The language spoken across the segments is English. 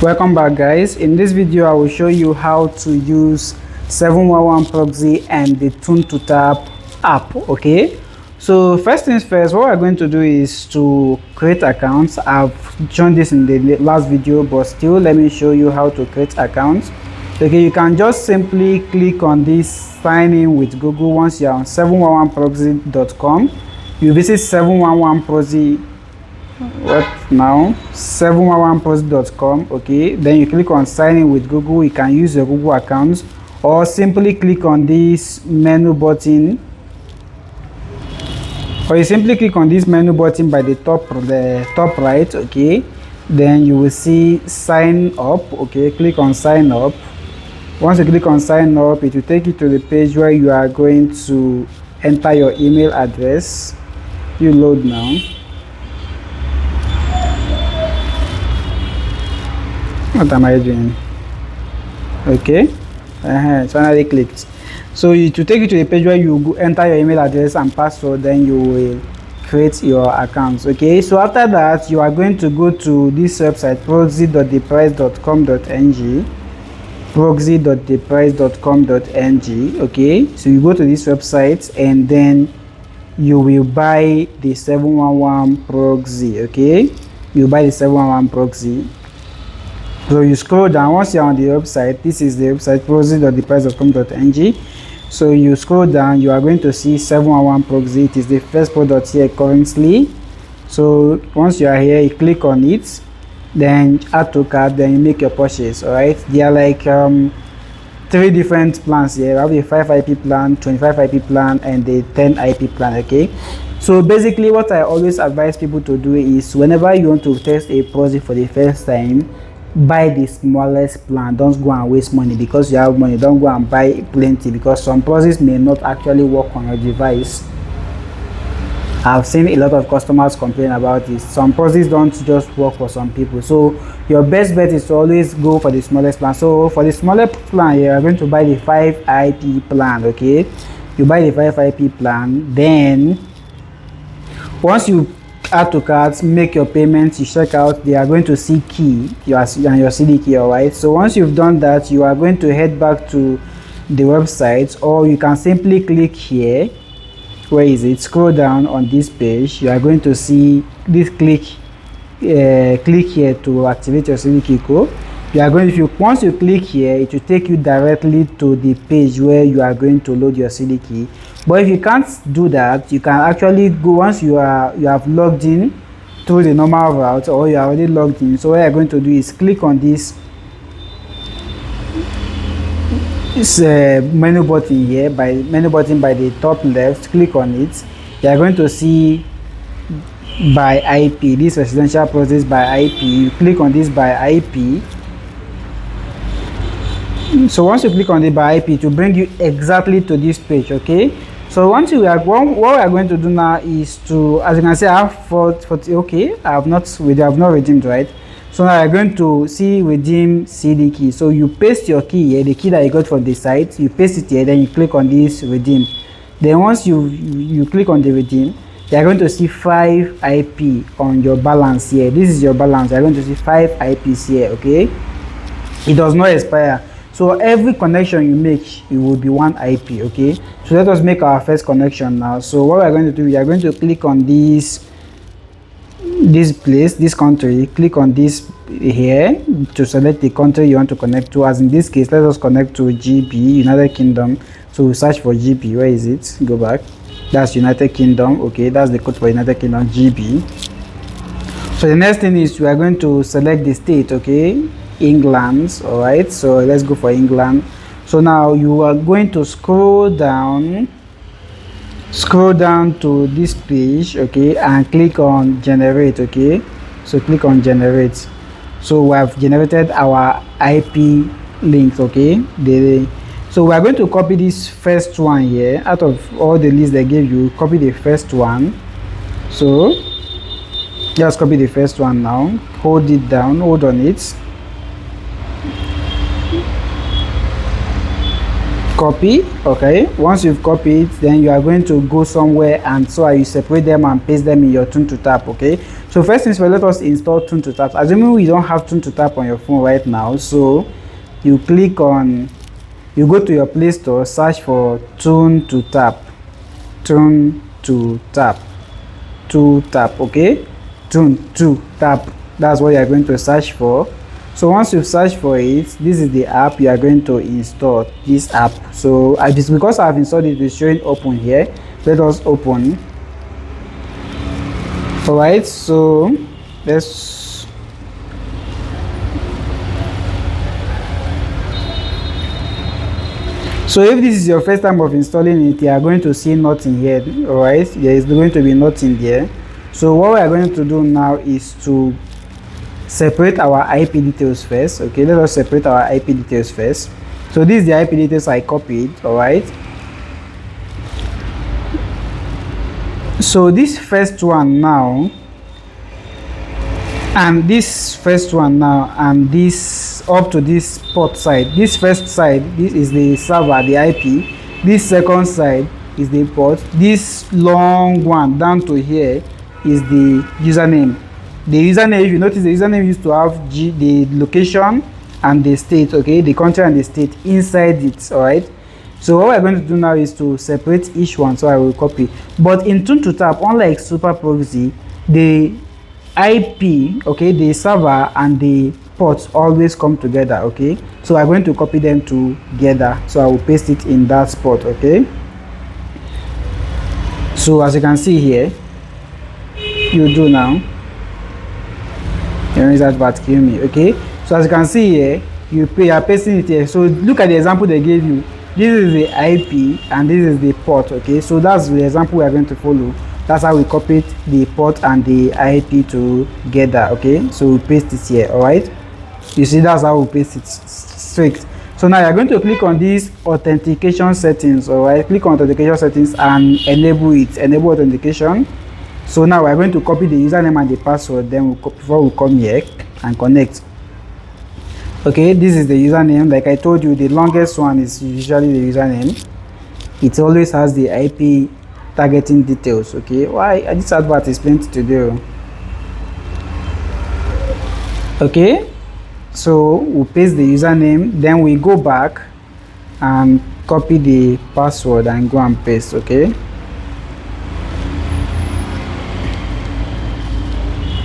Welcome back, guys. In this video I will show you how to use 711 proxy and the Tun2tap app. Okay, so first things first, what we're going to do is to create accounts. I've shown this in the last video, but still let me show you how to create accounts. Okay, you can just simply click on this sign in with Google. Once you're on 711proxy.com, you visit 711proxy 711proxy.com. okay, then you click on sign in with Google. You can use your Google account or simply click on this menu button, by the top right. Okay, then you will see sign up. Okay, click on sign up. Once you click on sign up, it will take you to the page where you are going to enter your email address. You load now. What am I doing? Okay, so finally clicked. So it will take you to the page where you enter your email address and password, then you will create your accounts. Okay, so after that you are going to go to this website, proxy.theprice.com.ng. Okay, so you go to this website and then you will buy the 711 proxy. Okay, you buy the 711 proxy. So you scroll down. Once you're on the website, this is the website, proxy.theprice.com.ng. so you scroll down, you are going to see 711 proxy. It is the first product here currently. So once you are here, you click on it, then add to cart, then you make your purchase. All right, there are like 3 different plans here. We have the 5 IP plan, 25 IP plan, and the 10 IP plan. Okay, so basically what I always advise people to do is, whenever you want to test a proxy for the first time, buy the smallest plan. Don't go and waste money because you have money. Don't go and buy plenty, because some proxies may not actually work on your device. I've seen a lot of customers complain about this. Some proxies don't just work for some people. So your best bet is to always go for the smallest plan. So for the smallest plan, you are going to buy the 5 IP plan. Okay, you buy the 5 IP plan, then once you add to cards, make your payments, you check out, they are going to see key your CD key. All right, so once you've done that, you are going to head back to the website, or you can simply click here. Where is it? Scroll down on this page. You are going to see this click here to activate your CD key code. You are going, once you click here, it will take you directly to the page where you are going to load your CD key. But if you can't do that, you can actually go, once you have logged in through the normal route, or you are already logged in. So what you are going to do is click on this menu button here, by the top left. Click on it. You are going to see by IP, this residential process by IP. You click on this by IP. So once you click on the by IP, to bring you exactly to this page. Okay, so once what we are going to do now is to, as you can see, I have 40. Okay, I have not redeemed, right? So now I'm going to see redeem CD key. So you paste your key here, the key that you got from the site, you paste it here, then you click on this redeem. Then once you click on the redeem, you are going to see 5 IP on your balance here. This is your balance. You are going to see 5 IPs here. Okay, it does not expire. So every connection you make, it will be 1 IP. Okay, so let us make our first connection now. So what we are going to do, we are going to click on this place, this country. Click on this here to select the country you want to connect to. As in this case, let us connect to GB, United Kingdom. So we search for GB. Where is it? Go back. That's United Kingdom. Okay, that's the code for United Kingdom, GB. So the next thing is we are going to select the state. Okay, England. All right, so let's go for England. So now you are going to scroll down to this page. Okay, and click on generate. Okay, so click on generate. So we have generated our IP links. Okay, so we are going to copy this first one here. Out of all the lists they gave you, copy the first one. So just copy the first one now, hold it down, hold on it, copy. Okay, once you've copied, then you are going to go somewhere and so you separate them and paste them in your Tun2tap. Okay, So first things first, let us install Tun2tap. Assuming we don't have Tun2tap on your phone right now, so you go to your Play Store, search for Tun2tap, Tun2tap, okay, Tun2tap. That's what you are going to search for. So once you've searched for it, this is the app you are going to install. This app. So just because I've installed it, it's showing open here. Let us open. All right, so let's if this is your first time of installing it, you are going to see nothing here. All right, there is going to be nothing there. So what we are going to do now is to separate our IP details first. Okay, let us separate our IP details first. So this is the IP details I copied. All right, so this first one now, and this first one now, and this up to this port side, this first side, this is the server, the IP. This second side is the port. This long one down to here is the username. The username, if you notice, the username used to have the location and the state, okay, the country and the state inside it. All right, so what we're going to do now is to separate each one. So I will copy, but in Tun2tap, unlike super proxy, the IP, okay, the server and the ports always come together. Okay, so I'm going to copy them together. So I will paste it in that spot. Okay, so as you can see here, you do now. Is advert kill me. Okay, so as you can see here, you are pasting it here. So look at the example they gave you. This is the IP and this is the port. Okay, so that's the example we are going to follow. That's how we copied the port and the IP together. Okay, so we paste it here. All right, you see, that's how we paste it straight. So now you're going to click on these authentication settings. All right, click on authentication settings and enable it, enable authentication. So now we're going to copy the username and the password, then before we come here and connect. Okay, this is the username. Like I told you, the longest one is usually the username. It always has the IP targeting details. Okay, why this advert is plenty to do. Okay, so we paste the username, then we go back and copy the password and go and paste. Okay,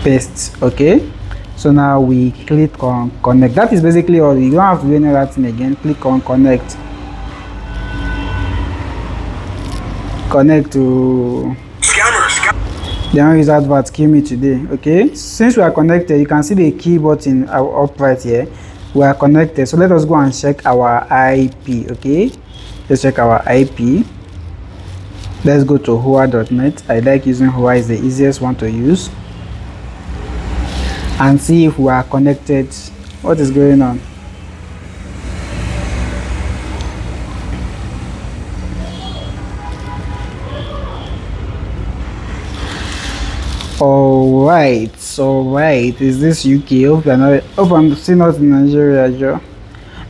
paste. Okay, so now we click on connect. That is basically all. You don't have to do any other thing again. Click on connect. Connect to then use advert kill me today. Okay, since we are connected, you can see the key button up right here. We are connected, so let us go and check our IP. Okay, let's check our IP. Let's go to hua.net. I like using Hua, is the easiest one to use, and see if we are connected. What is going on? All right, is this UK? Hope I'm still not in Nigeria, Joe.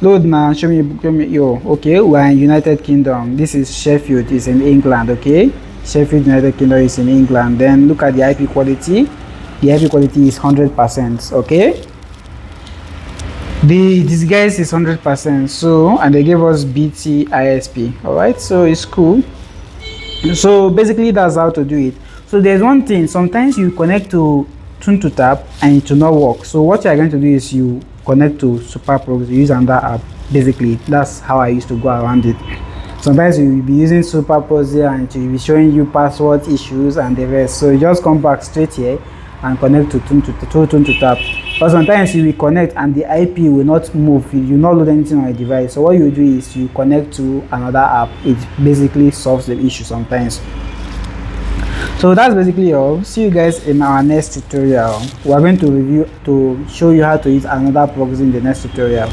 Load now, show me yo. Okay, we are in United Kingdom. This is Sheffield, is in England. Okay, Sheffield, United Kingdom is in England. Then look at the IP quality. The IP quality is 100%. Okay, this guys is 100%. So, and they gave us BT ISP. All right, so it's cool. So basically that's how to do it. So there's one thing, sometimes you connect to Tun2tap and it will not work. So what you are going to do is you connect to super proxy, use another app. Basically that's how I used to go around it. Sometimes you will be using super proxy and it will be showing you password issues and the rest. So you just come back straight here and connect to Tun2tap. But sometimes you will connect and the IP will not move, you will not load anything on your device. So what you do is you connect to another app. It basically solves the issue sometimes. So that's basically all. See you guys in our next tutorial. We are going to show you how to use another proxy in the next tutorial.